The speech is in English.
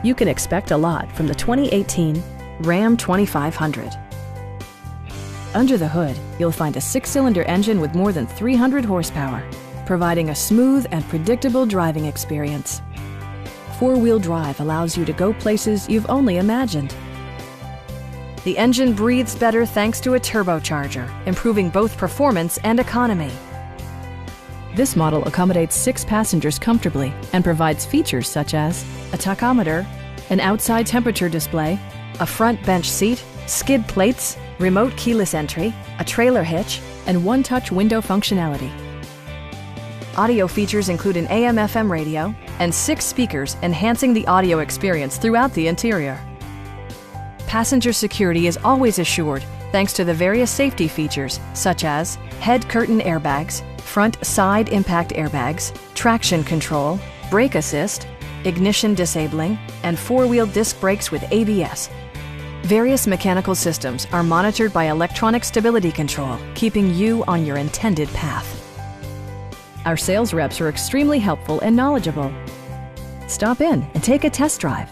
You can expect a lot from the 2018 Ram 2500. Under the hood, you'll find a 6-cylinder engine with more than 300 horsepower, providing a smooth and predictable driving experience. 4-wheel drive allows you to go places you've only imagined. The engine breathes better thanks to a turbocharger, improving both performance and economy. This model accommodates 6 passengers comfortably and provides features such as a tachometer, an outside temperature display, a front bench seat, skid plates, remote keyless entry, a trailer hitch, and one-touch window functionality. Audio features include an AM/FM radio and 6 speakers, enhancing the audio experience throughout the interior. Passenger security is always assured thanks to the various safety features such as head curtain airbags, front side impact airbags, traction control, brake assist, ignition disabling, and 4-wheel disc brakes with ABS. Various mechanical systems are monitored by electronic stability control, keeping you on your intended path. Our sales reps are extremely helpful and knowledgeable. Stop in and take a test drive.